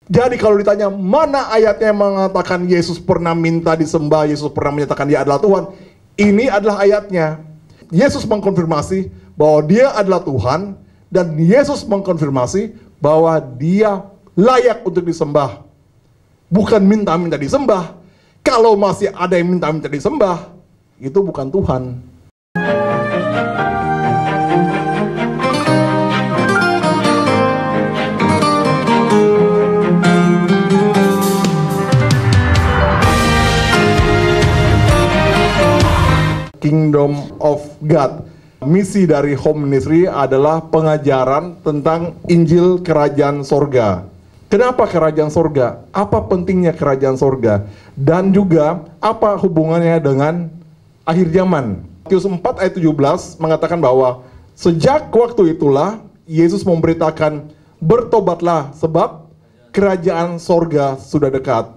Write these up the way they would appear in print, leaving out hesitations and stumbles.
Jadi kalau ditanya mana ayatnya yang mengatakan Yesus pernah minta disembah, Yesus pernah menyatakan dia adalah Tuhan, ini adalah ayatnya. Yesus mengkonfirmasi bahwa dia adalah Tuhan, dan Yesus mengkonfirmasi bahwa dia layak untuk disembah. Bukan minta-minta disembah. Kalau masih ada yang minta-minta disembah, itu bukan Tuhan. Kingdom of God. Misi dari Home Ministry adalah pengajaran tentang Injil Kerajaan Sorga. Kenapa Kerajaan Sorga? Apa pentingnya Kerajaan Sorga? Dan juga apa hubungannya dengan akhir zaman? Matius 4 ayat 17 mengatakan bahwa sejak waktu itulah Yesus memberitakan, bertobatlah sebab Kerajaan Sorga sudah dekat.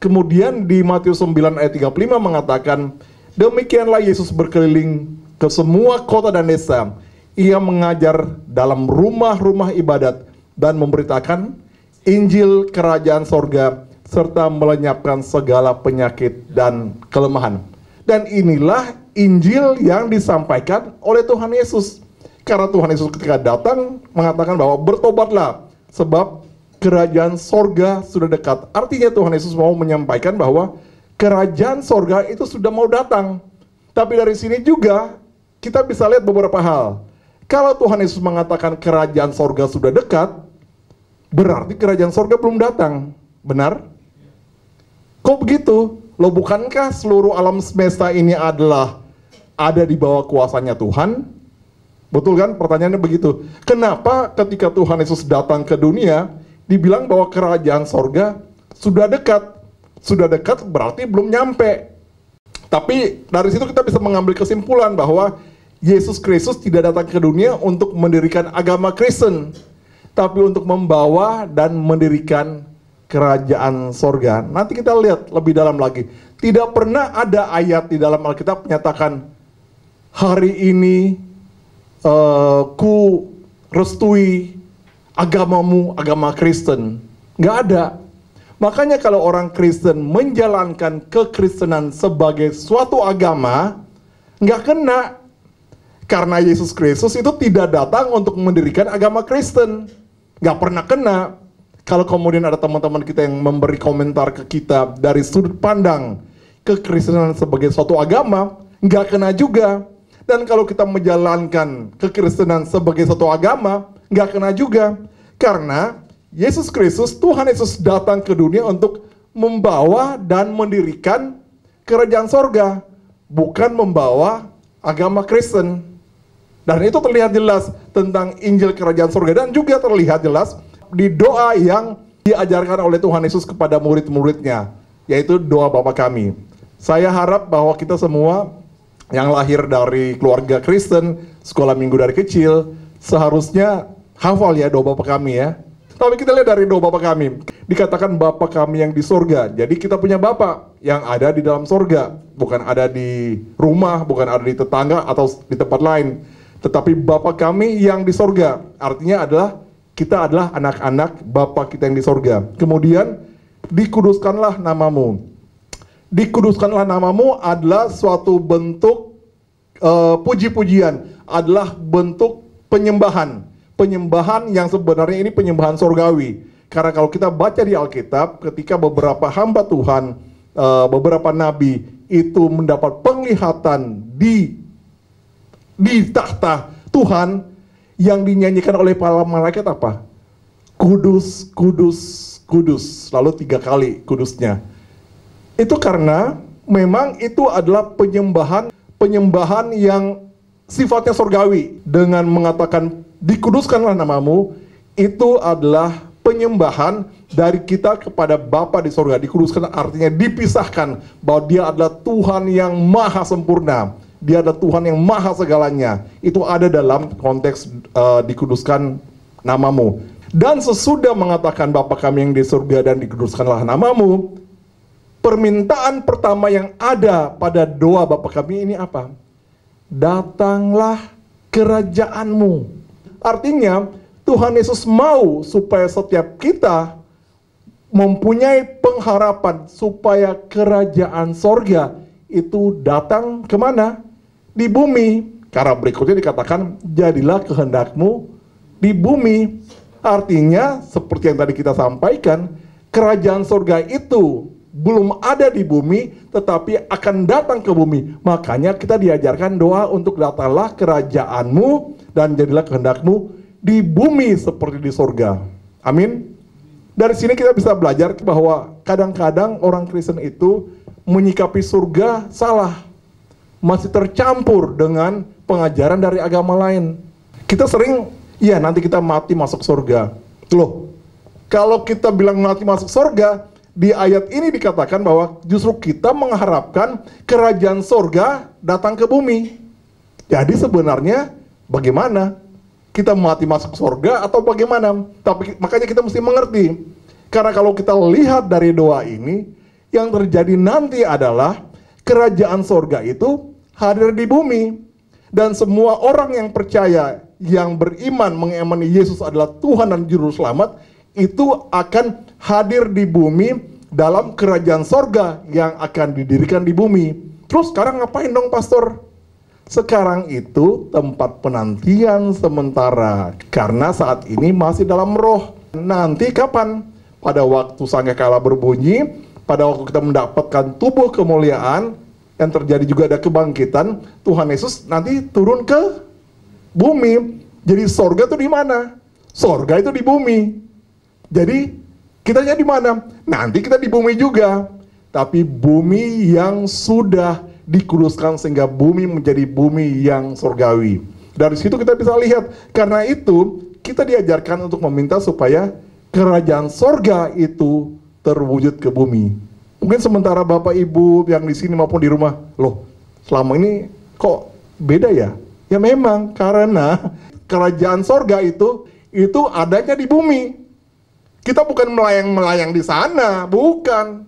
Kemudian di Matius 9 ayat 35 mengatakan, demikianlah Yesus berkeliling ke semua kota dan desa. Ia mengajar dalam rumah-rumah ibadat dan memberitakan Injil Kerajaan Sorga serta melenyapkan segala penyakit dan kelemahan. Dan inilah Injil yang disampaikan oleh Tuhan Yesus. Karena Tuhan Yesus ketika datang mengatakan bahwa bertobatlah sebab Kerajaan Sorga sudah dekat. Artinya Tuhan Yesus mau menyampaikan bahwa Kerajaan Sorga itu sudah mau datang. Tapi dari sini juga kita bisa lihat beberapa hal. Kalau Tuhan Yesus mengatakan Kerajaan Sorga sudah dekat, berarti Kerajaan Sorga belum datang. Benar? Kok begitu? Loh, bukankah seluruh alam semesta ini ada di bawah kuasanya Tuhan? Betul kan? Pertanyaannya begitu. Kenapa ketika Tuhan Yesus datang ke dunia, dibilang bahwa Kerajaan Sorga sudah dekat? Sudah dekat berarti belum nyampe. Tapi dari situ kita bisa mengambil kesimpulan bahwa Yesus Kristus tidak datang ke dunia untuk mendirikan agama Kristen, tapi untuk membawa dan mendirikan Kerajaan Sorga. Nanti kita lihat lebih dalam lagi. Tidak pernah ada ayat di dalam Alkitab menyatakan, hari ini ku restui agamamu, agama Kristen. Nggak ada. Makanya kalau orang Kristen menjalankan kekristenan sebagai suatu agama, nggak kena. Karena Yesus Kristus itu tidak datang untuk mendirikan agama Kristen. Nggak pernah kena. Kalau kemudian ada teman-teman kita yang memberi komentar ke kita dari sudut pandang kekristenan sebagai suatu agama, nggak kena juga. Dan kalau kita menjalankan kekristenan sebagai suatu agama, nggak kena juga. Karena Yesus Kristus, Tuhan Yesus datang ke dunia untuk membawa dan mendirikan Kerajaan Sorga, bukan membawa agama Kristen. Dan itu terlihat jelas tentang Injil Kerajaan Sorga, dan juga terlihat jelas di doa yang diajarkan oleh Tuhan Yesus kepada murid-muridnya, yaitu doa Bapa kami. Saya harap bahwa kita semua yang lahir dari keluarga Kristen, sekolah minggu dari kecil, seharusnya hafal ya doa Bapa kami ya. Tapi kita lihat dari doa Bapa kami, dikatakan Bapa kami yang di sorga. Jadi kita punya Bapa yang ada di dalam sorga, bukan ada di rumah, bukan ada di tetangga atau di tempat lain. Tetapi Bapa kami yang di sorga, artinya adalah kita adalah anak-anak Bapa kita yang di sorga. Kemudian dikuduskanlah namamu. Dikuduskanlah namamu adalah suatu bentuk puji-pujian, adalah bentuk penyembahan. Penyembahan yang sebenarnya ini penyembahan sorgawi. Karena kalau kita baca di Alkitab, ketika beberapa hamba Tuhan, beberapa nabi itu mendapat penglihatan di tahta Tuhan, yang dinyanyikan oleh para malaikat apa? Kudus, kudus, kudus. Lalu 3 kali kudusnya. Itu karena memang itu adalah penyembahan yang sifatnya sorgawi. Dengan mengatakan dikuduskanlah namamu, itu adalah penyembahan dari kita kepada Bapa di sorga. Dikuduskan artinya dipisahkan, bahwa dia adalah Tuhan yang maha sempurna, dia adalah Tuhan yang maha segalanya. Itu ada dalam konteks dikuduskan namamu. Dan sesudah mengatakan Bapa kami yang di surga dan dikuduskanlah namamu, permintaan pertama yang ada pada doa Bapa kami ini apa? Datanglah kerajaanmu. Artinya Tuhan Yesus mau supaya setiap kita mempunyai pengharapan supaya kerajaan sorga itu datang kemana? Di bumi. Karena berikutnya dikatakan, jadilah kehendakmu di bumi. Artinya, seperti yang tadi kita sampaikan, kerajaan sorga itu belum ada di bumi, tetapi akan datang ke bumi. Makanya kita diajarkan doa untuk datanglah kerajaanmu dan jadilah kehendakmu di bumi seperti di sorga. Amin. Dari sini kita bisa belajar bahwa kadang-kadang orang Kristen itu menyikapi surga salah. Masih tercampur dengan pengajaran dari agama lain. Kita sering, ya nanti kita mati masuk surga. Loh, kalau kita bilang mati masuk surga, di ayat ini dikatakan bahwa justru kita mengharapkan kerajaan surga datang ke bumi. Jadi sebenarnya bagaimana? Kita mati masuk surga atau bagaimana? Tapi makanya kita mesti mengerti. Karena kalau kita lihat dari doa ini, yang terjadi nanti adalah kerajaan surga itu hadir di bumi. Dan semua orang yang percaya, yang beriman, mengimani Yesus adalah Tuhan dan Juru Selamat, itu akan hadir di bumi dalam kerajaan sorga yang akan didirikan di bumi. Terus sekarang ngapain dong pastor? Sekarang itu tempat penantian sementara, karena saat ini masih dalam roh. Nanti kapan? Pada waktu sangkakala berbunyi, pada waktu kita mendapatkan tubuh kemuliaan, yang terjadi juga ada kebangkitan, Tuhan Yesus nanti turun ke bumi. Jadi sorga itu di mana? Sorga itu di bumi. Jadi kitanya di mana? Nanti kita di bumi juga. Tapi bumi yang sudah dikuduskan sehingga bumi menjadi bumi yang sorgawi. Dari situ kita bisa lihat. Karena itu kita diajarkan untuk meminta supaya kerajaan sorga itu terwujud ke bumi. Mungkin sementara Bapak Ibu yang di sini maupun di rumah, loh selama ini kok beda ya? Ya memang karena kerajaan sorga itu adanya di bumi. Kita bukan melayang-melayang di sana, bukan.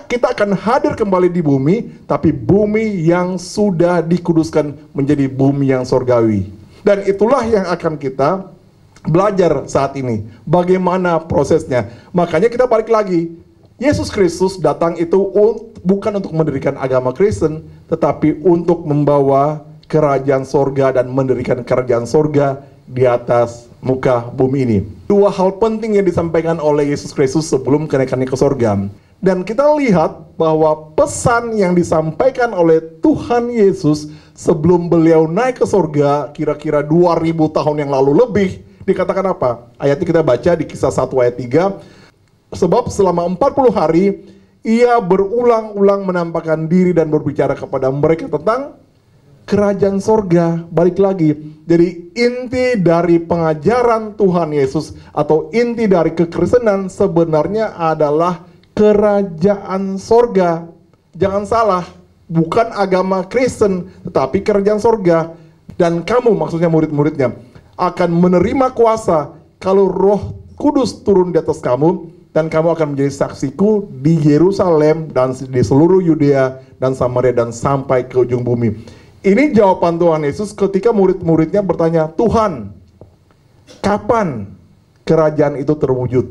Kita akan hadir kembali di bumi, tapi bumi yang sudah dikuduskan menjadi bumi yang sorgawi. Dan itulah yang akan kita belajar saat ini. Bagaimana prosesnya. Makanya kita balik lagi. Yesus Kristus datang itu bukan untuk mendirikan agama Kristen, tetapi untuk membawa kerajaan sorga dan mendirikan kerajaan sorga di atas muka bumi ini. Dua hal penting yang disampaikan oleh Yesus Kristus sebelum kenaikannya ke sorga. Dan kita lihat bahwa pesan yang disampaikan oleh Tuhan Yesus sebelum beliau naik ke sorga, kira-kira 2000 tahun yang lalu lebih, dikatakan apa? Ayatnya kita baca di Kisah 1 ayat 3. Sebab selama 40 hari, ia berulang-ulang menampakkan diri dan berbicara kepada mereka tentang kerajaan sorga. Balik lagi, jadi inti dari pengajaran Tuhan Yesus atau inti dari kekristenan sebenarnya adalah kerajaan sorga. Jangan salah, bukan agama Kristen, tetapi kerajaan sorga. Dan kamu, maksudnya murid-muridnya, akan menerima kuasa kalau Roh Kudus turun di atas kamu, dan kamu akan menjadi saksiku di Yerusalem dan di seluruh Yudea dan Samaria dan sampai ke ujung bumi. Ini jawaban Tuhan Yesus ketika murid-muridnya bertanya, Tuhan, kapan kerajaan itu terwujud?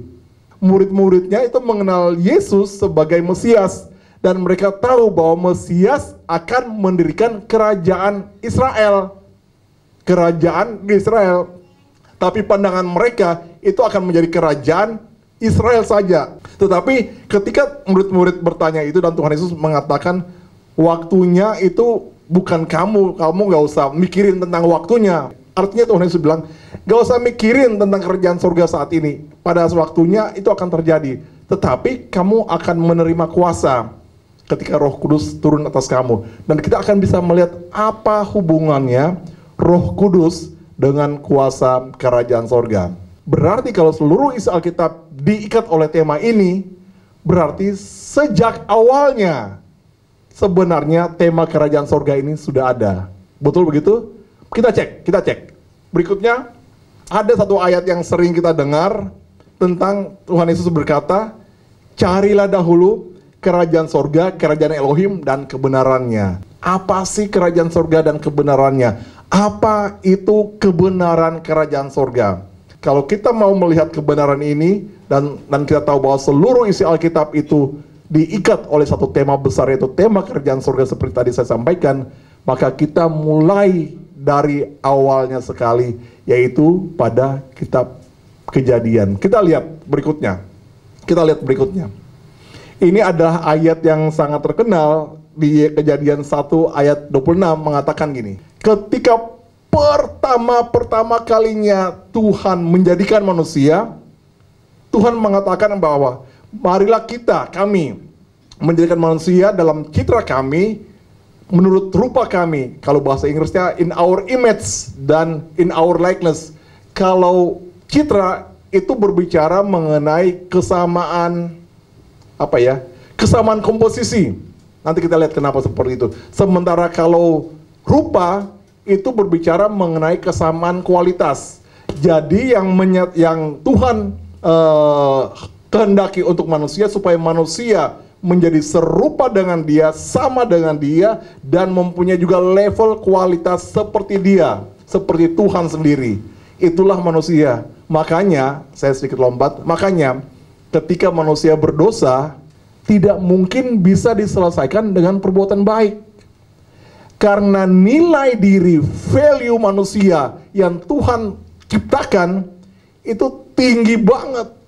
Murid-muridnya itu mengenal Yesus sebagai Mesias, dan mereka tahu bahwa Mesias akan mendirikan kerajaan Israel. Kerajaan di Israel. Tapi pandangan mereka itu akan menjadi kerajaan Israel saja. Tetapi ketika murid-murid bertanya itu dan Tuhan Yesus mengatakan waktunya itu bukan kamu gak usah mikirin tentang waktunya. Artinya Tuhan Yesus bilang gak usah mikirin tentang kerajaan surga saat ini. Pada waktunya itu akan terjadi. Tetapi kamu akan menerima kuasa ketika Roh Kudus turun atas kamu. Dan kita akan bisa melihat apa hubungannya Roh Kudus dengan kuasa kerajaan surga. Berarti kalau seluruh isi Alkitab diikat oleh tema ini, berarti sejak awalnya sebenarnya tema kerajaan sorga ini sudah ada. Betul begitu? Kita cek. Berikutnya, ada satu ayat yang sering kita dengar tentang Tuhan Yesus berkata, carilah dahulu kerajaan sorga, kerajaan Elohim dan kebenarannya. Apa sih kerajaan sorga dan kebenarannya? Apa itu kebenaran kerajaan sorga? Kalau kita mau melihat kebenaran ini dan kita tahu bahwa seluruh isi Alkitab itu diikat oleh satu tema besar, yaitu tema kerajaan surga seperti tadi saya sampaikan, maka kita mulai dari awalnya sekali, yaitu pada kitab Kejadian. Kita lihat berikutnya. Ini adalah ayat yang sangat terkenal di Kejadian 1 ayat 26 mengatakan gini. Ketika pertama kalinya Tuhan menjadikan manusia, Tuhan mengatakan bahwa marilah kami menjadikan manusia dalam citra kami, menurut rupa kami. Kalau bahasa Inggrisnya in our image dan in our likeness. Kalau citra itu berbicara mengenai kesamaan kesamaan komposisi. Nanti kita lihat kenapa seperti itu. Sementara kalau rupa itu berbicara mengenai kesamaan kualitas. Jadi yang Tuhan kehendaki untuk manusia supaya manusia menjadi serupa dengan Dia, sama dengan Dia, dan mempunyai juga level kualitas seperti Dia, seperti Tuhan sendiri. Itulah manusia. Makanya, saya sedikit lompat, makanya ketika manusia berdosa, tidak mungkin bisa diselesaikan dengan perbuatan baik. Karena nilai diri, value manusia yang Tuhan ciptakan, itu tinggi banget.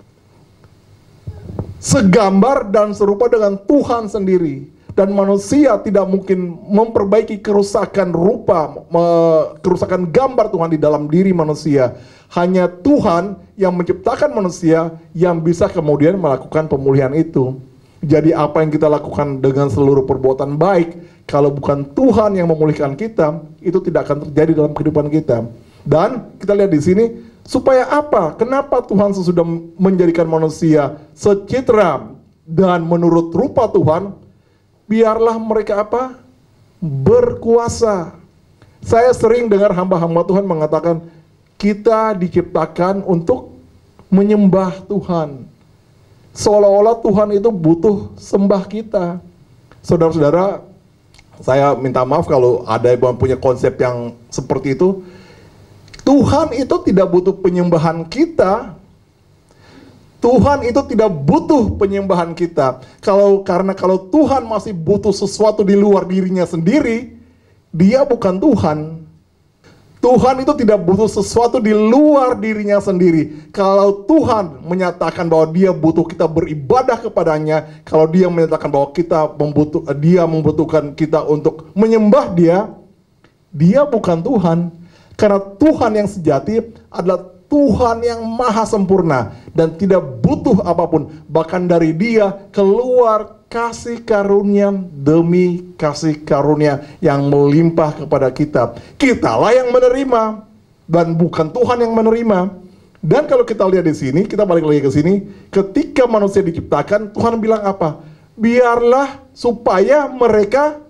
Segambar dan serupa dengan Tuhan sendiri. Dan manusia tidak mungkin memperbaiki kerusakan rupa, kerusakan gambar Tuhan di dalam diri manusia. Hanya Tuhan yang menciptakan manusia yang bisa kemudian melakukan pemulihan itu. Jadi apa yang kita lakukan dengan seluruh perbuatan baik, kalau bukan Tuhan yang memulihkan kita, itu tidak akan terjadi dalam kehidupan kita. Dan kita lihat di sini, supaya apa? Kenapa Tuhan sesudah menjadikan manusia secitra dan menurut rupa Tuhan, biarlah mereka apa? Berkuasa. Saya sering dengar hamba-hamba Tuhan mengatakan, kita diciptakan untuk menyembah Tuhan. Seolah-olah Tuhan itu butuh sembah kita. Saudara-saudara, saya minta maaf kalau ada yang punya konsep yang seperti itu. Tuhan itu tidak butuh penyembahan kita. Tuhan itu tidak butuh penyembahan kita. Karena kalau Tuhan masih butuh sesuatu di luar dirinya sendiri, Dia bukan Tuhan. Tuhan itu tidak butuh sesuatu di luar dirinya sendiri. Kalau Tuhan menyatakan bahwa Dia butuh kita beribadah kepadanya, kalau Dia menyatakan bahwa Dia membutuhkan kita untuk menyembah Dia, Dia bukan Tuhan. Karena Tuhan yang sejati adalah Tuhan yang maha sempurna dan tidak butuh apapun. Bahkan dari Dia keluar kasih karunia demi kasih karunia yang melimpah kepada kita. Kitalah yang menerima dan bukan Tuhan yang menerima. Dan kalau kita lihat di sini, kita balik lagi ke sini, ketika manusia diciptakan, Tuhan bilang apa? Biarlah supaya mereka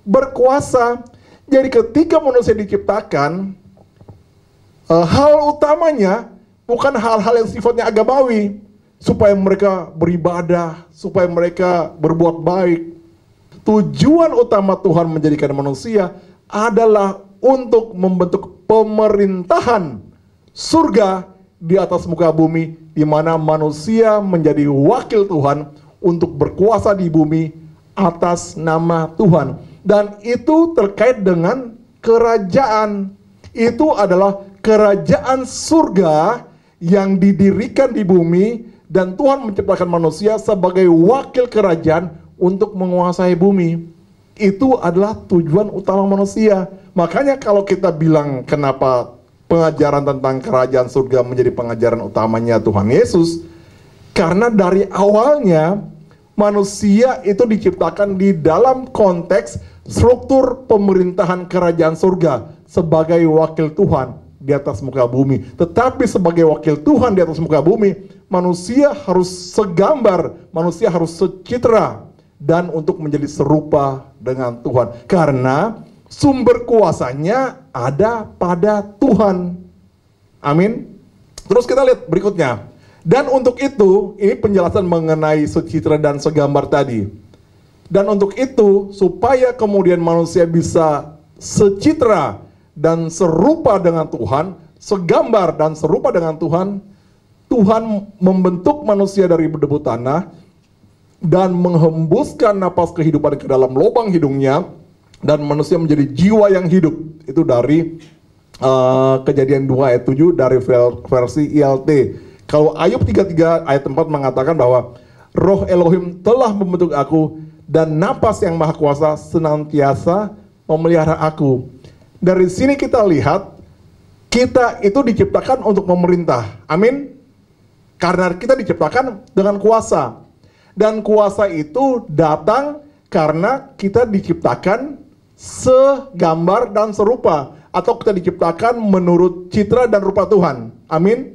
berkuasa. Jadi ketika manusia diciptakan, hal utamanya bukan hal-hal yang sifatnya agamawi, supaya mereka beribadah, supaya mereka berbuat baik. Tujuan utama Tuhan menjadikan manusia adalah untuk membentuk pemerintahan surga di atas muka bumi, di mana manusia menjadi wakil Tuhan untuk berkuasa di bumi atas nama Tuhan. Dan itu terkait dengan kerajaan. Itu adalah kerajaan surga yang didirikan di bumi, dan Tuhan menciptakan manusia sebagai wakil kerajaan untuk menguasai bumi. Itu adalah tujuan utama manusia. Makanya kalau kita bilang kenapa pengajaran tentang kerajaan surga menjadi pengajaran utamanya Tuhan Yesus, karena dari awalnya manusia itu diciptakan di dalam konteks struktur pemerintahan kerajaan surga sebagai wakil Tuhan di atas muka bumi. Tetapi sebagai wakil Tuhan di atas muka bumi, manusia harus segambar, manusia harus secitra, dan untuk menjadi serupa dengan Tuhan. Karena sumber kuasanya ada pada Tuhan. Amin. Terus kita lihat berikutnya. Dan untuk itu, ini penjelasan mengenai secitra dan segambar tadi. Dan untuk itu, supaya kemudian manusia bisa secitra dan serupa dengan Tuhan, segambar dan serupa dengan Tuhan, Tuhan membentuk manusia dari debu tanah dan menghembuskan napas kehidupan ke dalam lubang hidungnya, dan manusia menjadi jiwa yang hidup. Itu dari Kejadian 2 ayat 7 dari versi ILT. Kalau Ayub 33 ayat 4 mengatakan bahwa Roh Elohim telah membentuk aku, dan napas yang maha kuasa senantiasa memelihara aku. Dari sini kita lihat, kita itu diciptakan untuk memerintah. Amin. Karena kita diciptakan dengan kuasa. Dan kuasa itu datang karena kita diciptakan segambar dan serupa, atau kita diciptakan menurut citra dan rupa Tuhan. Amin.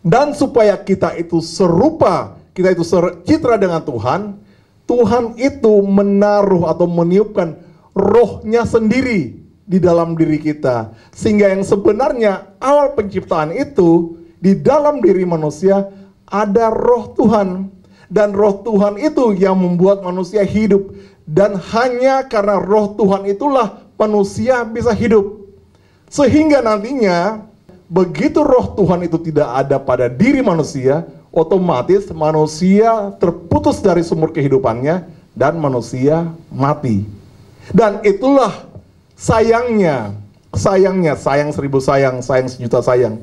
Dan supaya kita itu serupa, kita itu citra dengan Tuhan, Tuhan itu menaruh atau meniupkan rohnya sendiri di dalam diri kita. Sehingga yang sebenarnya awal penciptaan itu, di dalam diri manusia ada roh Tuhan. Dan roh Tuhan itu yang membuat manusia hidup. Dan hanya karena roh Tuhan itulah manusia bisa hidup. Sehingga nantinya begitu roh Tuhan itu tidak ada pada diri manusia, otomatis manusia terputus dari sumber kehidupannya dan manusia mati. Dan itulah sayang seribu sayang, sayang sejuta sayang.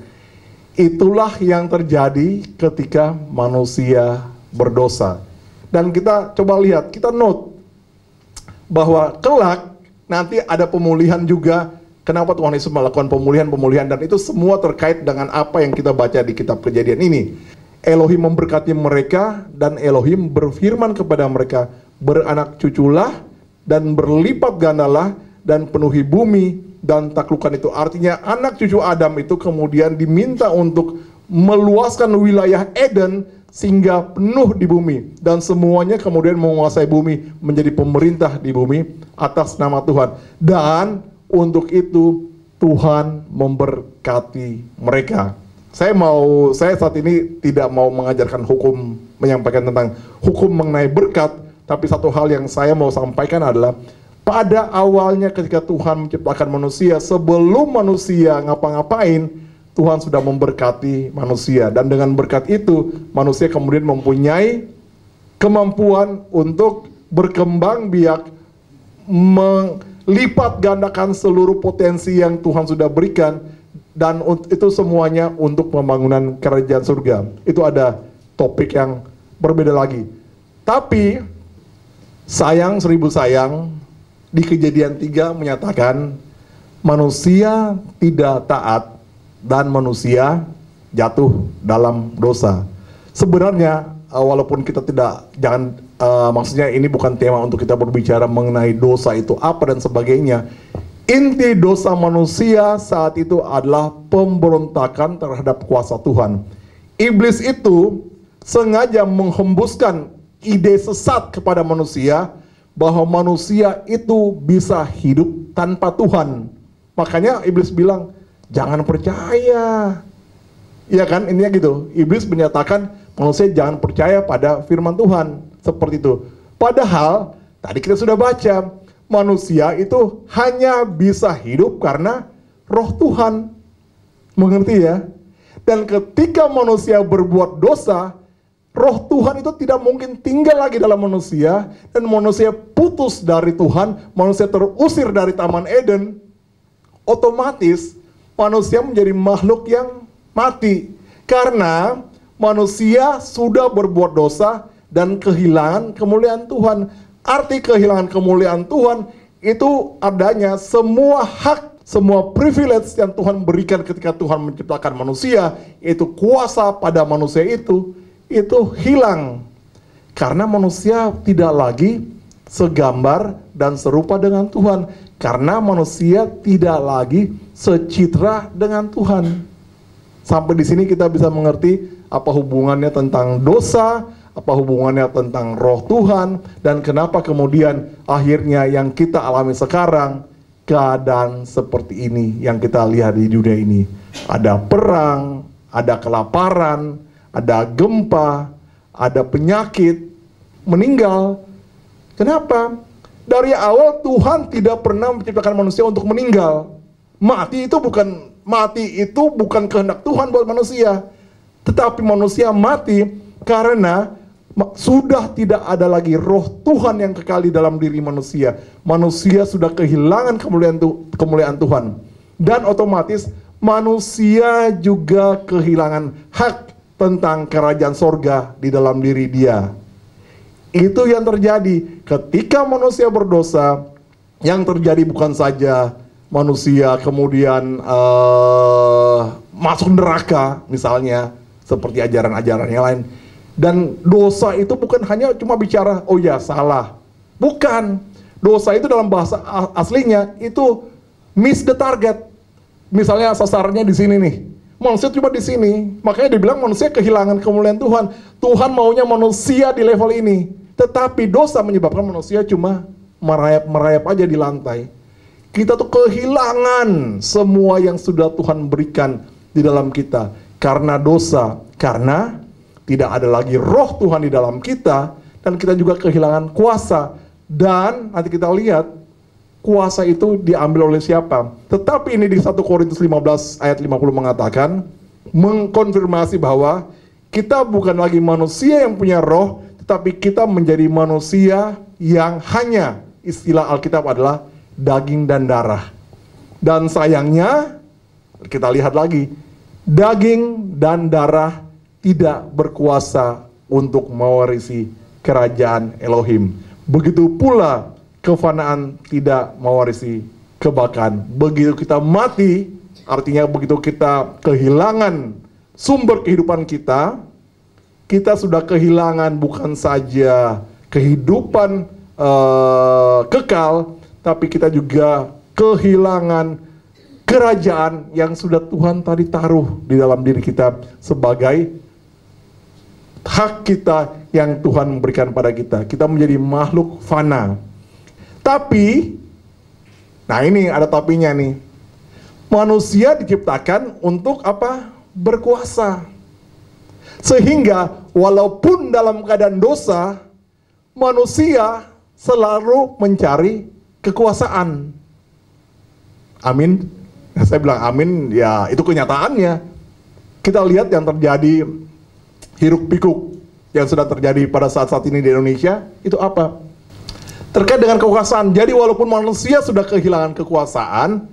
Itulah yang terjadi ketika manusia berdosa. Dan kita coba lihat, kita note bahwa kelak nanti ada pemulihan juga. Kenapa Tuhan Yesus melakukan pemulihan, dan itu semua terkait dengan apa yang kita baca di kitab Kejadian ini. Elohim memberkati mereka, dan Elohim berfirman kepada mereka, beranak cuculah dan berlipat gandalah dan penuhi bumi dan taklukkan itu. Artinya anak cucu Adam itu kemudian diminta untuk meluaskan wilayah Eden sehingga penuh di bumi, dan semuanya kemudian menguasai bumi, menjadi pemerintah di bumi atas nama Tuhan. Dan untuk itu Tuhan memberkati mereka. Saya saat ini tidak mau mengajarkan hukum, menyampaikan tentang hukum mengenai berkat, tapi satu hal yang saya mau sampaikan adalah pada awalnya ketika Tuhan menciptakan manusia, sebelum manusia ngapa-ngapain, Tuhan sudah memberkati manusia. Dan dengan berkat itu, manusia kemudian mempunyai kemampuan untuk berkembang biak, melipat gandakan seluruh potensi yang Tuhan sudah berikan, dan itu semuanya untuk pembangunan kerajaan surga. Itu ada topik yang berbeda lagi. Tapi sayang seribu sayang, di Kejadian 3 menyatakan manusia tidak taat dan manusia jatuh dalam dosa. Sebenarnya walaupun kita maksudnya ini bukan tema untuk kita berbicara mengenai dosa itu apa dan sebagainya. Inti dosa manusia saat itu adalah pemberontakan terhadap kuasa Tuhan. Iblis itu sengaja menghembuskan ide sesat kepada manusia bahwa manusia itu bisa hidup tanpa Tuhan. Makanya iblis bilang, jangan percaya. Iya kan, intinya gitu. Iblis menyatakan manusia jangan percaya pada firman Tuhan. Seperti itu. Padahal, tadi kita sudah baca, manusia itu hanya bisa hidup karena roh Tuhan. Mengerti ya? Dan ketika manusia berbuat dosa, roh Tuhan itu tidak mungkin tinggal lagi dalam manusia, dan manusia putus dari Tuhan, manusia terusir dari Taman Eden. Otomatis manusia menjadi makhluk yang mati karena manusia sudah berbuat dosa dan kehilangan kemuliaan Tuhan. Arti kehilangan kemuliaan Tuhan itu adanya semua hak, semua privilege yang Tuhan berikan ketika Tuhan menciptakan manusia, yaitu kuasa pada manusia itu hilang. Karena manusia tidak lagi segambar dan serupa dengan Tuhan. Karena manusia tidak lagi secitra dengan Tuhan. Sampai di sini kita bisa mengerti apa hubungannya tentang dosa, apa hubungannya tentang roh Tuhan, dan kenapa kemudian akhirnya yang kita alami sekarang keadaan seperti ini yang kita lihat di dunia ini. Ada perang, ada kelaparan, ada gempa, ada penyakit, meninggal. Kenapa? Dari awal Tuhan tidak pernah menciptakan manusia untuk meninggal. Mati itu bukan mati itu bukan kehendak Tuhan buat manusia, tetapi manusia mati karena sudah tidak ada lagi roh Tuhan yang kekal di dalam diri manusia. Manusia sudah kehilangan kemuliaan Tuhan, dan otomatis manusia juga kehilangan hak tentang kerajaan sorga di dalam diri dia. Itu yang terjadi ketika manusia berdosa. Yang terjadi bukan saja manusia kemudian masuk neraka misalnya, seperti ajaran-ajaran yang lain. Dan dosa itu bukan hanya cuma bicara, oh ya salah. Bukan. Dosa itu dalam bahasa aslinya itu miss the target. Misalnya sasarannya di sini nih. Manusia cuma di sini. Makanya dibilang manusia kehilangan kemuliaan Tuhan. Tuhan maunya manusia di level ini. Tetapi dosa menyebabkan manusia cuma merayap aja di lantai. Kita tuh kehilangan semua yang sudah Tuhan berikan di dalam kita. Karena dosa. Karena tidak ada lagi roh Tuhan di dalam kita. Dan kita juga kehilangan kuasa. Dan nanti kita lihat kuasa itu diambil oleh siapa. Tetapi ini di 1 Korintus 15 ayat 50 mengatakan, mengkonfirmasi bahwa kita bukan lagi manusia yang punya roh, tetapi kita menjadi manusia yang hanya, istilah Alkitab adalah daging dan darah. Dan sayangnya, kita lihat lagi, daging dan darah tidak berkuasa untuk mewarisi kerajaan Elohim. Begitu pula kefanaan tidak mewarisi kebaikan. Begitu kita mati, artinya begitu kita kehilangan sumber kehidupan kita, kita sudah kehilangan bukan saja kehidupan kekal, tapi kita juga kehilangan kerajaan yang sudah Tuhan tadi taruh di dalam diri kita sebagai hak kita yang Tuhan memberikan pada kita. Kita menjadi makhluk fana. Tapi, nah ini ada tapinya nih. Manusia diciptakan untuk apa? Berkuasa. Sehingga walaupun dalam keadaan dosa, manusia selalu mencari kekuasaan. Amin. Nah, saya bilang amin, ya itu kenyataannya. Kita lihat yang terjadi hiruk pikuk yang sudah terjadi pada saat-saat ini di Indonesia, itu apa? Terkait dengan kekuasaan. Jadi walaupun manusia sudah kehilangan kekuasaan,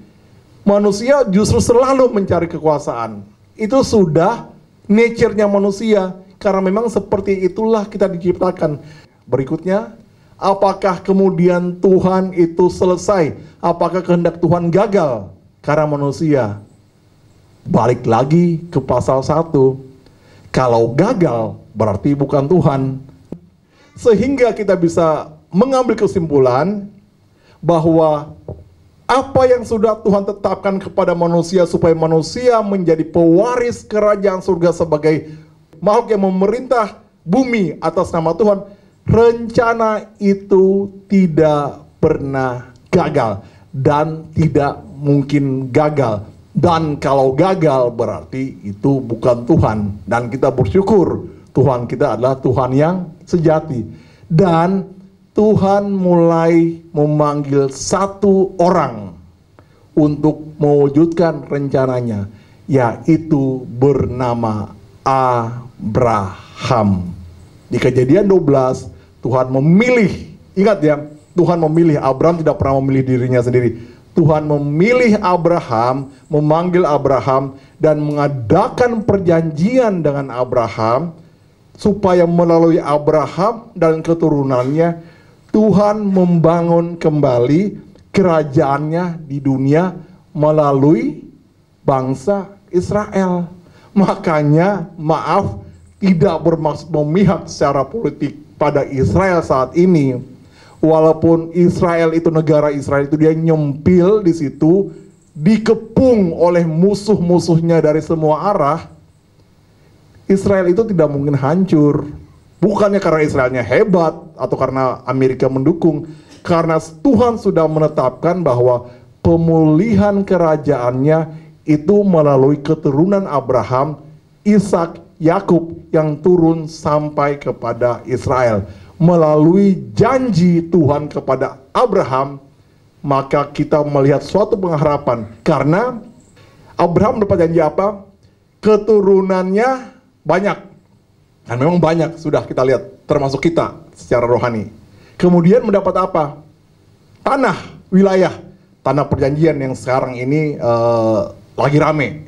manusia justru selalu mencari kekuasaan. Itu sudah nature-nya manusia, karena memang seperti itulah kita diciptakan. Berikutnya, apakah kemudian Tuhan itu selesai? Apakah kehendak Tuhan gagal karena manusia? Balik lagi ke pasal 1. Kalau gagal, berarti bukan Tuhan. Sehingga kita bisa mengambil kesimpulan bahwa apa yang sudah Tuhan tetapkan kepada manusia supaya manusia menjadi pewaris kerajaan surga sebagai makhluk yang memerintah bumi atas nama Tuhan, rencana itu tidak pernah gagal dan tidak mungkin gagal. Dan kalau gagal berarti itu bukan Tuhan. Dan kita bersyukur Tuhan kita adalah Tuhan yang sejati. Dan Tuhan mulai memanggil satu orang untuk mewujudkan rencananya, yaitu bernama Abraham. Di Kejadian 12 Tuhan memilih, ingat ya, Tuhan memilih. Abraham tidak pernah memilih dirinya sendiri. Tuhan memilih Abraham, memanggil Abraham, dan mengadakan perjanjian dengan Abraham, supaya melalui Abraham dan keturunannya, Tuhan membangun kembali kerajaannya di dunia melalui bangsa Israel. Makanya, maaf, tidak bermaksud memihak secara politik pada Israel saat ini. Walaupun Israel itu, negara Israel itu, dia nyempil di situ, dikepung oleh musuh-musuhnya dari semua arah. Israel itu tidak mungkin hancur. Bukannya karena Israelnya hebat atau karena Amerika mendukung, karena Tuhan sudah menetapkan bahwa pemulihan kerajaannya itu melalui keturunan Abraham, Ishak, Yakub yang turun sampai kepada Israel. Melalui janji Tuhan kepada Abraham, maka kita melihat suatu pengharapan. Karena Abraham dapat janji apa? Keturunannya banyak. Dan memang banyak, sudah kita lihat, termasuk kita secara rohani. Kemudian mendapat apa? Tanah, wilayah, tanah perjanjian yang sekarang ini lagi rame.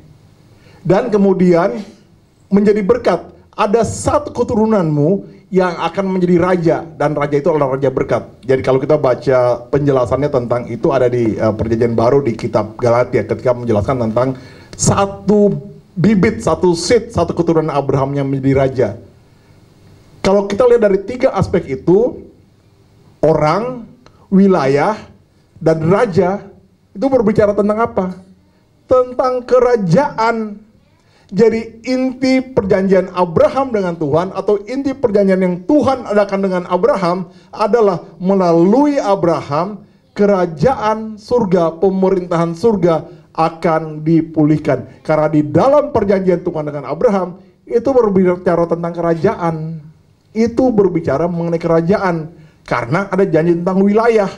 Dan kemudian menjadi berkat. Ada satu keturunanmu yang akan menjadi raja, dan raja itu adalah raja berkat. Jadi kalau kita baca penjelasannya tentang itu ada di perjanjian baru di kitab Galatia, ketika menjelaskan tentang satu bibit, satu seed, satu keturunan Abraham yang menjadi raja. Kalau kita lihat dari tiga aspek itu, orang, wilayah, dan raja, itu berbicara tentang apa? Tentang kerajaan. Jadi inti perjanjian Abraham dengan Tuhan, atau inti perjanjian yang Tuhan adakan dengan Abraham, adalah melalui Abraham, kerajaan surga, pemerintahan surga akan dipulihkan. Karena di dalam perjanjian Tuhan dengan Abraham, itu berbicara tentang kerajaan. Itu berbicara mengenai kerajaan. Karena ada janji tentang wilayah.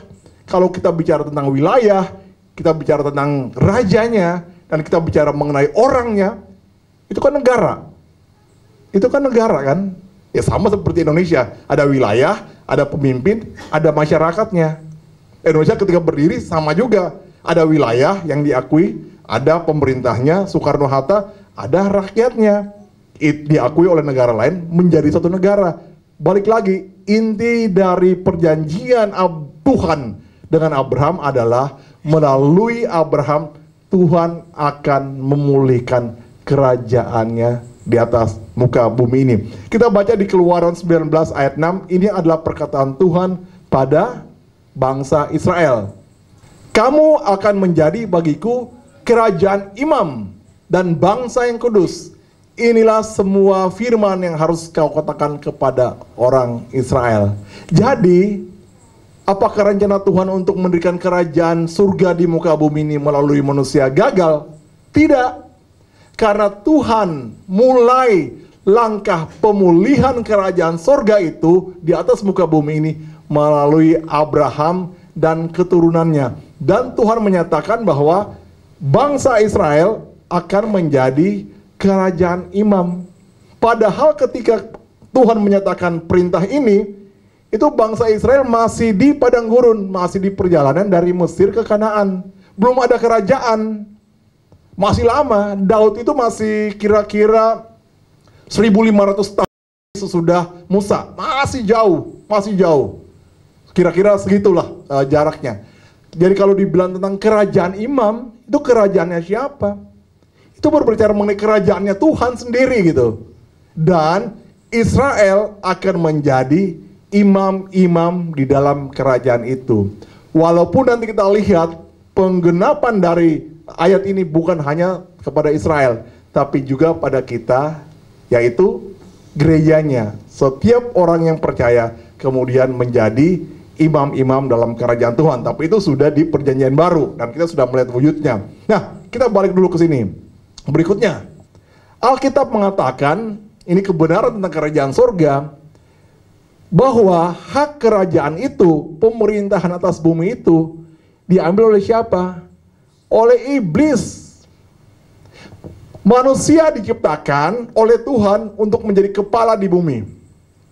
Kalau kita bicara tentang wilayah, kita bicara tentang rajanya, dan kita bicara mengenai orangnya, itu kan negara. Itu kan negara kan? Ya sama seperti Indonesia. Ada wilayah, ada pemimpin, ada masyarakatnya. Indonesia ketika berdiri sama juga. Ada wilayah yang diakui, ada pemerintahnya, Soekarno-Hatta, ada rakyatnya. Diakui oleh negara lain menjadi satu negara. Balik lagi, inti dari perjanjian Tuhan dengan Abraham adalah melalui Abraham Tuhan akan memulihkan kerajaannya di atas muka bumi ini. Kita baca di Keluaran 19 ayat 6, ini adalah perkataan Tuhan pada bangsa Israel. Kamu akan menjadi bagiku kerajaan imam dan bangsa yang kudus. Inilah semua firman yang harus kau katakan kepada orang Israel. Jadi, apakah rencana Tuhan untuk mendirikan kerajaan surga di muka bumi ini melalui manusia gagal? Tidak. Karena Tuhan mulai langkah pemulihan kerajaan surga itu di atas muka bumi ini melalui Abraham dan keturunannya. Dan Tuhan menyatakan bahwa bangsa Israel akan menjadi kerajaan imam. Padahal ketika Tuhan menyatakan perintah ini, itu bangsa Israel masih di padang gurun, masih di perjalanan dari Mesir ke Kanaan. Belum ada kerajaan. Masih lama, Daud itu masih kira-kira 1500 tahun sesudah Musa. Masih jauh. Kira-kira segitulah jaraknya. Jadi kalau dibilang tentang kerajaan imam, itu kerajaannya siapa? Itu berbicara mengenai kerajaannya Tuhan sendiri gitu. Dan Israel akan menjadi imam-imam di dalam kerajaan itu. Walaupun nanti kita lihat penggenapan dari ayat ini bukan hanya kepada Israel, tapi juga pada kita, yaitu gerejanya. Setiap orang yang percaya kemudian menjadi imam-imam dalam kerajaan Tuhan. Tapi itu sudah di perjanjian baru, dan kita sudah melihat wujudnya. Nah, kita balik dulu ke sini. Berikutnya, Alkitab mengatakan, ini kebenaran tentang kerajaan surga, bahwa hak kerajaan itu, pemerintahan atas bumi itu, diambil oleh siapa? Oleh iblis. Manusia diciptakan oleh Tuhan untuk menjadi kepala di bumi.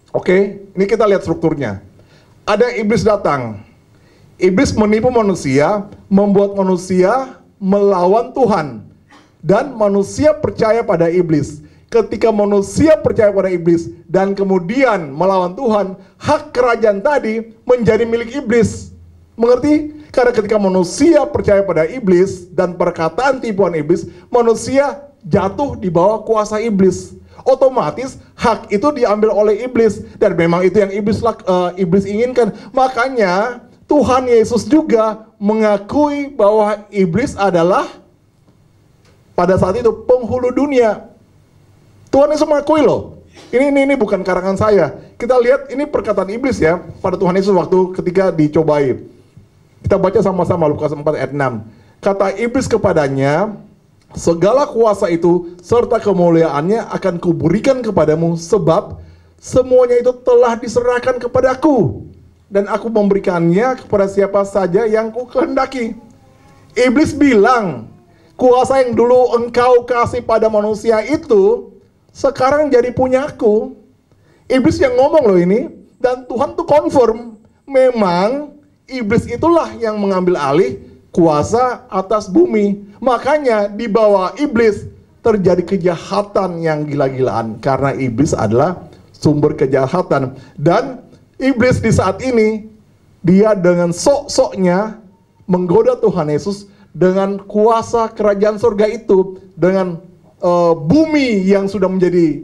Oke, ini kita lihat strukturnya. Ada iblis datang. Iblis menipu manusia, membuat manusia melawan Tuhan. Dan manusia percaya pada iblis. Ketika manusia percaya pada iblis dan kemudian melawan Tuhan, hak kerajaan tadi menjadi milik iblis. Mengerti? Karena ketika manusia percaya pada iblis dan perkataan tipuan iblis, manusia jatuh di bawah kuasa iblis. Otomatis hak itu diambil oleh iblis, dan memang itu yang iblis inginkan. Makanya Tuhan Yesus juga mengakui bahwa iblis adalah pada saat itu penghulu dunia. Tuhan Yesus mengakui loh. Ini bukan karangan saya. Kita lihat ini perkataan iblis ya pada Tuhan Yesus waktu ketika dicobai. Kita baca sama-sama Lukas 4 ayat 6. Kata iblis kepadanya, segala kuasa itu serta kemuliaannya akan kuberikan kepadamu, sebab semuanya itu telah diserahkan kepadaku, dan aku memberikannya kepada siapa saja yang ku kehendaki. Iblis bilang, Kuasa yang dulu engkau kasih pada manusia itu sekarang jadi punyaku. Iblis yang ngomong loh ini. Dan Tuhan tuh confirm, memang iblis itulah yang mengambil alih kuasa atas bumi. Makanya di bawah iblis terjadi kejahatan yang gila-gilaan. Karena iblis adalah sumber kejahatan. Dan iblis di saat ini, dia dengan sok-soknya menggoda Tuhan Yesus dengan kuasa kerajaan surga itu. Dengan bumi yang sudah menjadi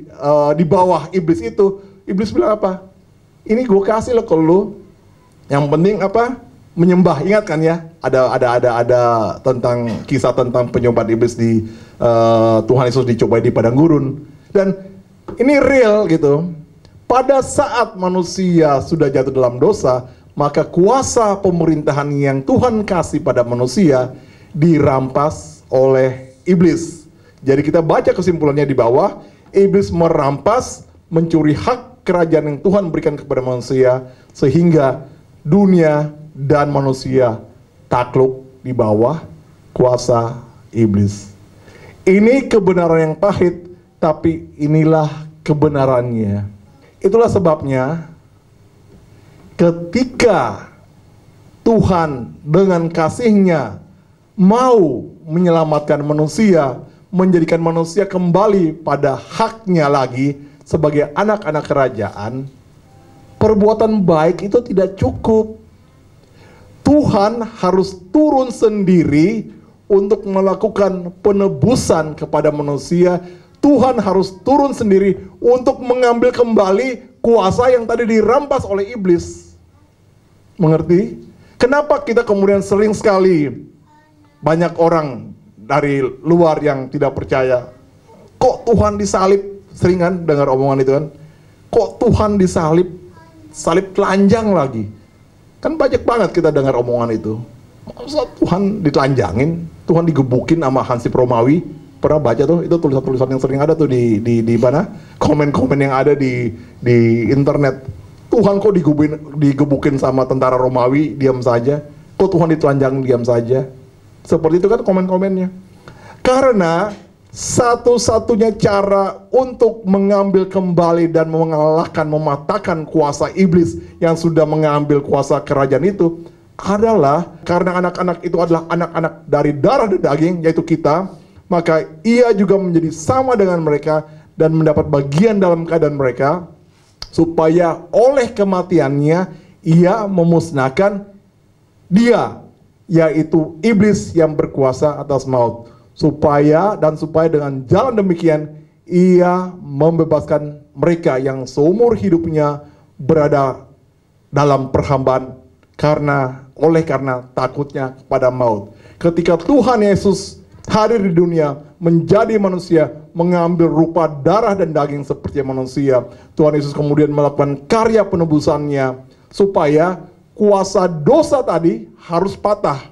di bawah iblis itu. Iblis bilang apa? Ini gue kasih lo ke lo. Yang penting apa? Menyembah. Ingat kan ya? Ada tentang kisah tentang penyembah iblis di Tuhan Yesus dicobai di padang gurun. Dan ini real gitu. Pada saat manusia sudah jatuh dalam dosa, maka kuasa pemerintahan yang Tuhan kasih pada manusia dirampas oleh iblis. Jadi kita baca kesimpulannya di bawah, iblis merampas, mencuri hak kerajaan yang Tuhan berikan kepada manusia, sehingga dunia dan manusia takluk di bawah kuasa iblis. Ini kebenaran yang pahit, tapi inilah kebenarannya. Itulah sebabnya ketika Tuhan dengan kasih-Nya mau menyelamatkan manusia, menjadikan manusia kembali pada haknya lagi sebagai anak-anak kerajaan, perbuatan baik itu tidak cukup. Tuhan harus turun sendiri untuk melakukan penebusan kepada manusia. Tuhan harus turun sendiri untuk mengambil kembali kuasa yang tadi dirampas oleh iblis. Mengerti? Kenapa kita kemudian sering sekali banyak orang dari luar yang tidak percaya, kok Tuhan disalib? Sering kan dengar omongan itu kan? Kok Tuhan disalib? Salib telanjang lagi. Kan banyak banget kita dengar omongan itu. Masa Tuhan ditelanjangin? Tuhan digebukin sama Hansip Romawi? Pernah baca tuh? Itu tulisan-tulisan yang sering ada tuh di mana? Komen-komen yang ada di internet. Tuhan kok digebukin sama tentara Romawi? Diam saja. Kok Tuhan ditelanjangin? Diam saja. Seperti itu kan komen-komennya. Karena satu-satunya cara untuk mengambil kembali dan mengalahkan, mematahkan kuasa iblis yang sudah mengambil kuasa kerajaan itu adalah karena anak-anak itu adalah anak-anak dari darah dan daging, yaitu kita, maka ia juga menjadi sama dengan mereka dan mendapat bagian dalam keadaan mereka, supaya oleh kematiannya ia memusnahkan dia, yaitu iblis yang berkuasa atas maut, supaya dengan jalan demikian ia membebaskan mereka yang seumur hidupnya berada dalam perhambaan karena takutnya kepada maut. Ketika Tuhan Yesus hadir di dunia, menjadi manusia, mengambil rupa darah dan daging seperti manusia, Tuhan Yesus kemudian melakukan karya penebusannya supaya kuasa dosa tadi harus patah.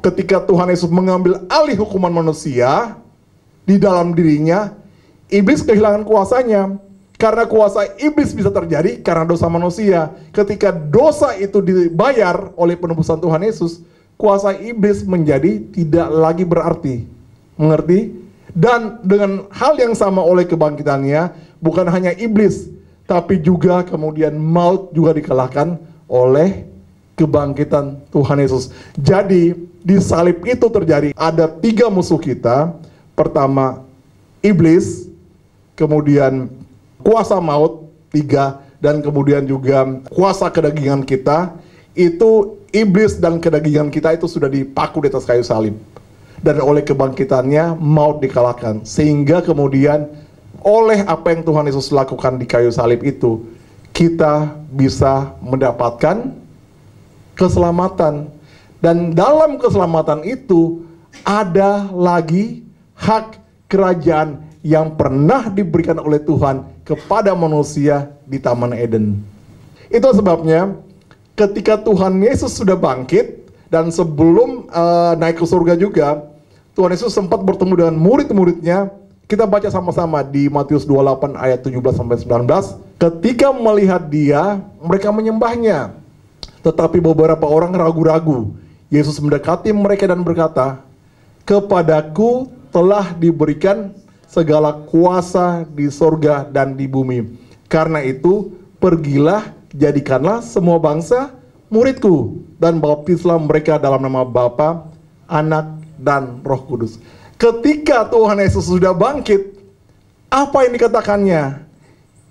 Ketika Tuhan Yesus mengambil alih hukuman manusia di dalam dirinya, iblis kehilangan kuasanya. Karena kuasa iblis bisa terjadi karena dosa manusia. Ketika dosa itu dibayar oleh penebusan Tuhan Yesus, kuasa iblis menjadi tidak lagi berarti. Mengerti? Dan dengan hal yang sama oleh kebangkitannya, bukan hanya iblis, tapi juga kemudian maut juga dikalahkan oleh kebangkitan Tuhan Yesus. Jadi di salib itu terjadi ada 3 musuh kita. Pertama iblis, kemudian kuasa maut 3, dan kemudian juga kuasa kedagingan kita. Itu iblis dan kedagingan kita itu sudah dipaku di atas kayu salib, dan oleh kebangkitannya maut dikalahkan, sehingga kemudian oleh apa yang Tuhan Yesus lakukan di kayu salib itu, kita bisa mendapatkan keselamatan. Dan dalam keselamatan itu ada lagi hak kerajaan yang pernah diberikan oleh Tuhan kepada manusia di Taman Eden. Itu sebabnya ketika Tuhan Yesus sudah bangkit dan sebelum naik ke surga juga, Tuhan Yesus sempat bertemu dengan murid-muridnya. Kita baca sama-sama di Matius 28 ayat 17-19. Ketika melihat dia, mereka menyembahnya. Tetapi beberapa orang ragu-ragu. Yesus mendekati mereka dan berkata, kepadaku telah diberikan segala kuasa di sorga dan di bumi. Karena itu, pergilah, jadikanlah semua bangsa muridku, dan baptislah mereka dalam nama Bapa, Anak, dan Roh Kudus. Ketika Tuhan Yesus sudah bangkit, apa yang dikatakannya?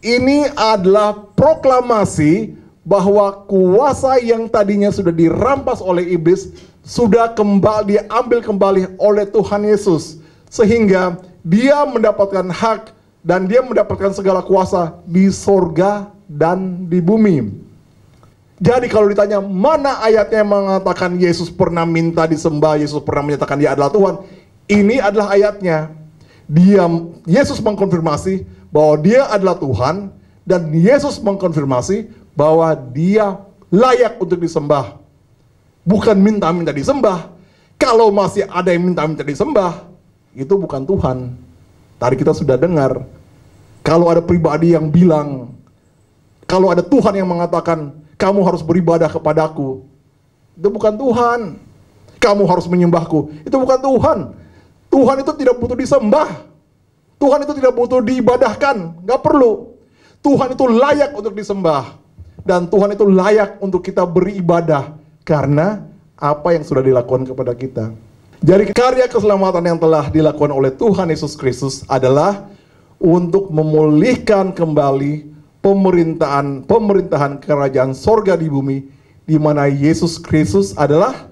Ini adalah proklamasi bahwa kuasa yang tadinya sudah dirampas oleh iblis sudah diambil kembali oleh Tuhan Yesus, sehingga dia mendapatkan hak dan dia mendapatkan segala kuasa di sorga dan di bumi. Jadi kalau ditanya mana ayatnya yang mengatakan Yesus pernah minta disembah, Yesus pernah menyatakan dia adalah Tuhan, ini adalah ayatnya. Yesus mengkonfirmasi bahwa dia adalah Tuhan, dan Yesus mengkonfirmasi bahwa dia layak untuk disembah. Bukan minta-minta disembah. Kalau masih ada yang minta-minta disembah, itu bukan Tuhan. Tadi kita sudah dengar, kalau ada pribadi yang bilang, kalau ada Tuhan yang mengatakan, kamu harus beribadah kepadaku, itu bukan Tuhan. Kamu harus menyembahku, itu bukan Tuhan. Tuhan itu tidak butuh disembah. Tuhan itu tidak butuh diibadahkan, gak perlu. Tuhan itu layak untuk disembah. Dan Tuhan itu layak untuk kita beribadah karena apa yang sudah dilakukan kepada kita. Jadi karya keselamatan yang telah dilakukan oleh Tuhan Yesus Kristus adalah untuk memulihkan kembali pemerintahan kerajaan sorga di bumi, di mana Yesus Kristus adalah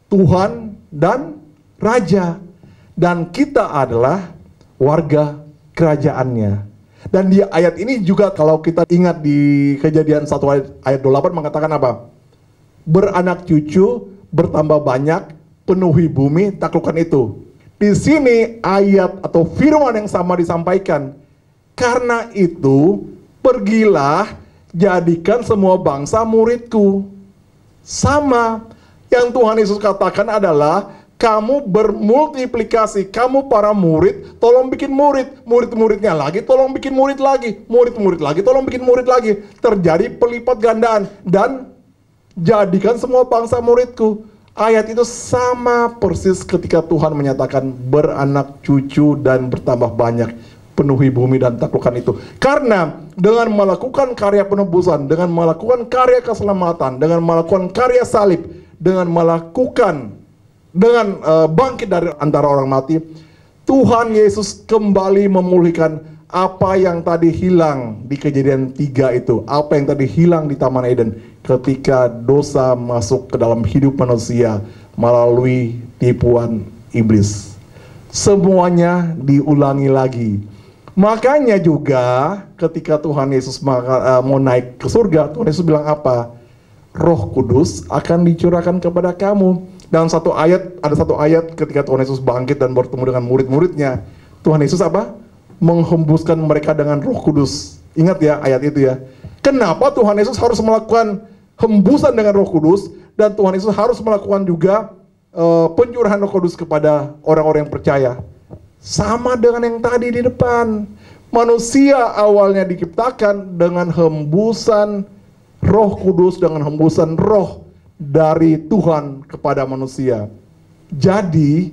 Tuhan dan Raja, dan kita adalah warga kerajaannya. Dan di ayat ini juga kalau kita ingat di Kejadian 1 ayat 28 mengatakan apa? Beranak cucu, bertambah banyak, penuhi bumi, taklukkan itu. Di sini ayat atau firman yang sama disampaikan. Karena itu, pergilah, jadikan semua bangsa muridku. Sama yang Tuhan Yesus katakan adalah, kamu bermultiplikasi, kamu para murid, tolong bikin murid-muridnya lagi, tolong bikin murid lagi, murid-murid lagi, tolong bikin murid lagi. Terjadi pelipat gandaan, dan jadikan semua bangsa muridku. Ayat itu sama persis ketika Tuhan menyatakan beranak cucu dan bertambah banyak, penuhi bumi dan taklukkan itu. Karena dengan melakukan karya penebusan, dengan melakukan karya keselamatan, dengan melakukan karya salib, dengan bangkit dari antara orang mati, Tuhan Yesus kembali memulihkan apa yang tadi hilang di Kejadian 3 itu, apa yang tadi hilang di Taman Eden ketika dosa masuk ke dalam hidup manusia melalui tipuan iblis. Semuanya diulangi lagi. Makanya juga ketika Tuhan Yesus mau naik ke surga, Tuhan Yesus bilang apa? Roh Kudus akan dicurahkan kepada kamu. Dalam ada satu ayat ketika Tuhan Yesus bangkit dan bertemu dengan murid-muridnya, Tuhan Yesus apa? Menghembuskan mereka dengan Roh Kudus. Ingat ya ayat itu ya. Kenapa Tuhan Yesus harus melakukan hembusan dengan Roh Kudus, dan Tuhan Yesus harus melakukan juga pencurahan Roh Kudus kepada orang-orang yang percaya? Sama dengan yang tadi di depan. Manusia awalnya diciptakan dengan hembusan Roh Kudus, dengan hembusan roh dari Tuhan kepada manusia. Jadi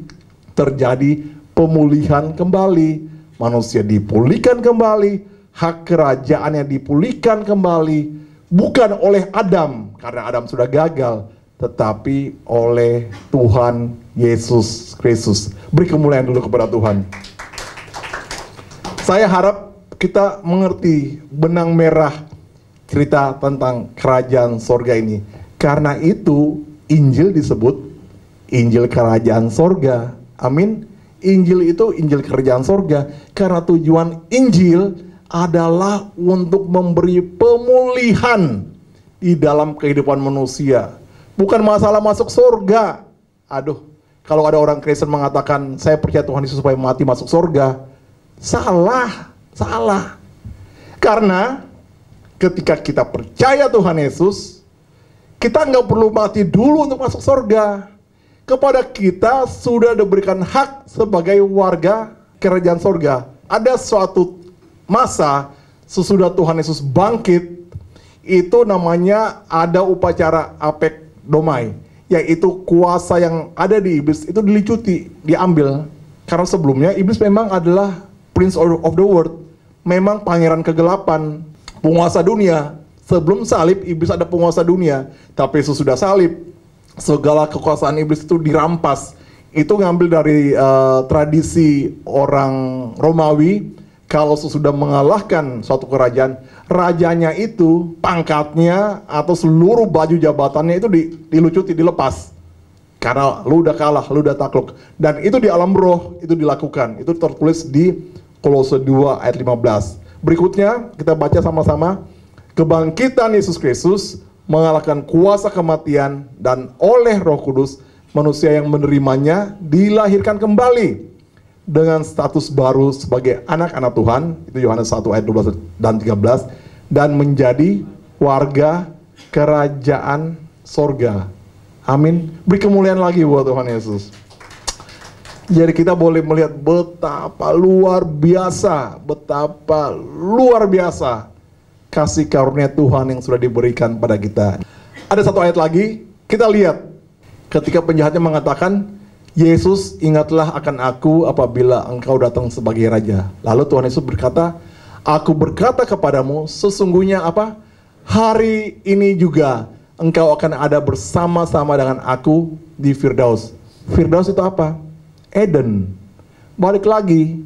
terjadi pemulihan kembali, manusia dipulihkan kembali, hak kerajaannya dipulihkan kembali, bukan oleh Adam karena Adam sudah gagal, tetapi oleh Tuhan Yesus Kristus. Beri kemuliaan dulu kepada Tuhan. Saya harap kita mengerti benang merah cerita tentang kerajaan sorga ini. Karena itu Injil disebut Injil kerajaan sorga. Amin. Injil itu Injil kerajaan sorga. Karena tujuan Injil adalah untuk memberi pemulihan di dalam kehidupan manusia. Bukan masalah masuk sorga. Aduh, kalau ada orang Kristen mengatakan saya percaya Tuhan Yesus supaya mati masuk sorga, salah. Karena ketika kita percaya Tuhan Yesus, kita nggak perlu mati dulu untuk masuk surga. Kepada kita sudah diberikan hak sebagai warga kerajaan surga. Ada suatu masa sesudah Tuhan Yesus bangkit, itu namanya ada upacara apek domai, yaitu kuasa yang ada di iblis itu dilicuti, diambil. Karena sebelumnya iblis memang adalah prince of the world, memang pangeran kegelapan, penguasa dunia. Sebelum salib, iblis ada penguasa dunia. Tapi sesudah salib, segala kekuasaan iblis itu dirampas. Itu ngambil dari tradisi orang Romawi. Kalau sesudah mengalahkan suatu kerajaan, rajanya itu pangkatnya atau seluruh baju jabatannya itu dilucuti, dilepas. Karena lu udah kalah, lu udah takluk. Dan itu di alam roh, itu dilakukan. Itu tertulis di Kolose 2 ayat 15. Berikutnya kita baca sama-sama. Kebangkitan Yesus Kristus mengalahkan kuasa kematian, dan oleh Roh Kudus manusia yang menerimanya dilahirkan kembali dengan status baru sebagai anak-anak Tuhan. Itu Yohanes 1 ayat 12 dan 13. Dan menjadi warga kerajaan sorga. Amin. Beri kemuliaan lagi buat Tuhan Yesus. Jadi kita boleh melihat betapa luar biasa kasih karunia Tuhan yang sudah diberikan pada kita. Ada satu ayat lagi, kita lihat ketika penjahatnya mengatakan, Yesus, ingatlah akan aku apabila engkau datang sebagai raja. Lalu Tuhan Yesus berkata, aku berkata kepadamu, sesungguhnya apa? Hari ini juga engkau akan ada bersama-sama dengan aku di Firdaus. Firdaus itu apa? Eden. Balik lagi,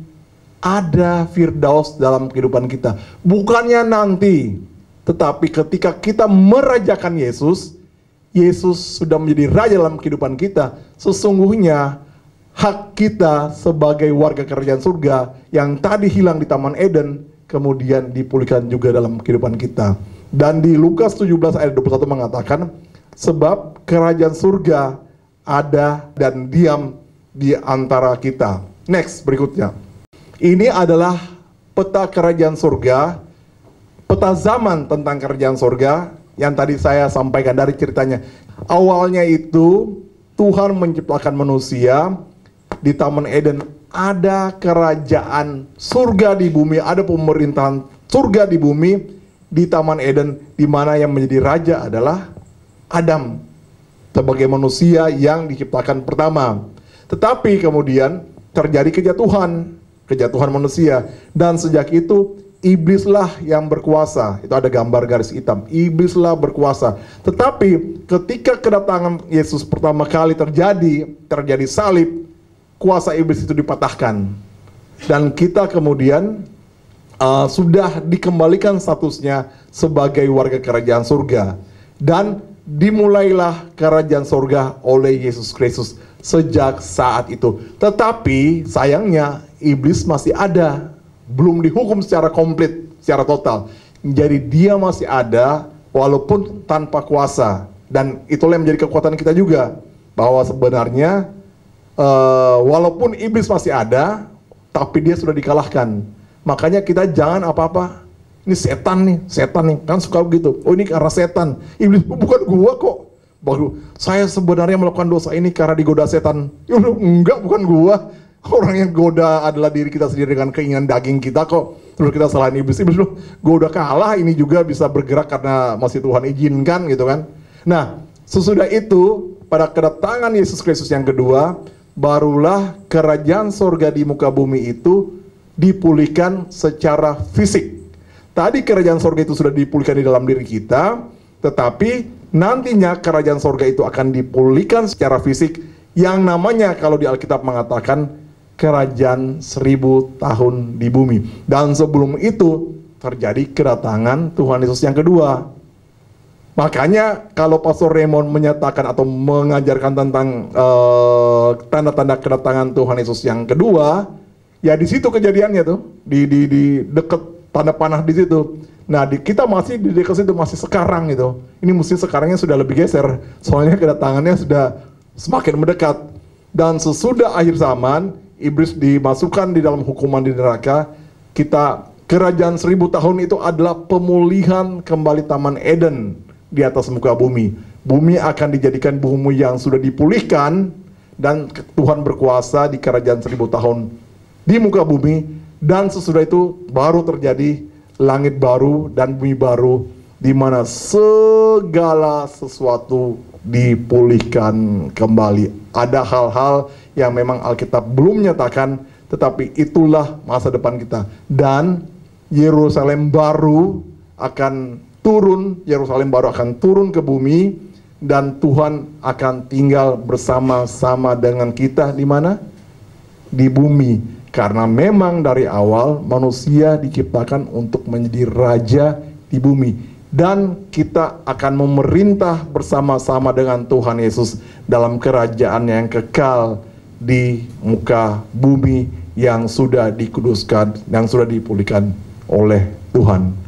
ada Firdaus dalam kehidupan kita. Bukannya nanti, tetapi ketika kita merajakan Yesus, Yesus sudah menjadi raja dalam kehidupan kita. Sesungguhnya hak kita sebagai warga kerajaan surga yang tadi hilang di Taman Eden, kemudian dipulihkan juga dalam kehidupan kita. Dan di Lukas 17 ayat 21 mengatakan, sebab kerajaan surga ada dan diam di antara kita. Next, berikutnya. Ini adalah peta kerajaan surga, peta zaman tentang kerajaan surga yang tadi saya sampaikan dari ceritanya. Awalnya itu Tuhan menciptakan manusia di Taman Eden, ada kerajaan surga di bumi, ada pemerintahan surga di bumi di Taman Eden, di mana yang menjadi raja adalah Adam sebagai manusia yang diciptakan pertama. Tetapi kemudian terjadi kejatuhan manusia, dan sejak itu iblislah yang berkuasa. Itu ada gambar garis hitam, iblislah berkuasa. Tetapi ketika kedatangan Yesus pertama kali terjadi salib, kuasa iblis itu dipatahkan, dan kita kemudian sudah dikembalikan statusnya sebagai warga kerajaan surga, dan dimulailah kerajaan surga oleh Yesus Kristus sejak saat itu. Tetapi sayangnya iblis masih ada, belum dihukum secara komplit, secara total. Jadi dia masih ada walaupun tanpa kuasa. Dan itulah yang menjadi kekuatan kita juga, bahwa sebenarnya walaupun iblis masih ada, tapi dia sudah dikalahkan. Makanya kita jangan apa-apa, ini setan nih, kan suka begitu. Oh ini karena setan, iblis bukan gua kok. Baru saya sebenarnya melakukan dosa ini karena digoda setan. Ya enggak, bukan gua. Orang yang goda adalah diri kita sendiri dengan keinginan daging kita kok. Terus kita salahin iblis. Iblis loh, gua udah kalah, ini juga bisa bergerak karena masih Tuhan izinkan gitu kan. Nah, sesudah itu pada kedatangan Yesus Kristus yang kedua, barulah kerajaan sorga di muka bumi itu dipulihkan secara fisik. Tadi kerajaan sorga itu sudah dipulihkan di dalam diri kita, tetapi nantinya kerajaan sorga itu akan dipulihkan secara fisik, yang namanya kalau di Alkitab mengatakan kerajaan 1000 tahun di bumi. Dan sebelum itu terjadi kedatangan Tuhan Yesus yang kedua. Makanya kalau Pastor Raymond menyatakan atau mengajarkan tentang tanda-tanda kedatangan Tuhan Yesus yang kedua, ya di situ kejadiannya tuh, di dekat tanda panah di situ. Nah, kita masih di dekat situ, masih sekarang gitu. Ini mesti sekarangnya sudah lebih geser, soalnya kedatangannya sudah semakin mendekat. Dan sesudah akhir zaman, iblis dimasukkan di dalam hukuman di neraka. Kerajaan 1000 tahun itu adalah pemulihan kembali Taman Eden di atas muka bumi. Bumi akan dijadikan bumi yang sudah dipulihkan, dan Tuhan berkuasa di kerajaan 1000 tahun di muka bumi. Dan sesudah itu baru terjadi langit baru dan bumi baru, di mana segala sesuatu dipulihkan kembali. Ada hal-hal yang memang Alkitab belum nyatakan, tetapi itulah masa depan kita. Dan Yerusalem baru akan turun, Yerusalem baru akan turun ke bumi, dan Tuhan akan tinggal bersama-sama dengan kita di mana? Di bumi. Karena memang dari awal manusia diciptakan untuk menjadi raja di bumi. Dan kita akan memerintah bersama-sama dengan Tuhan Yesus dalam kerajaan yang kekal di muka bumi yang sudah dikuduskan, yang sudah dipulihkan oleh Tuhan.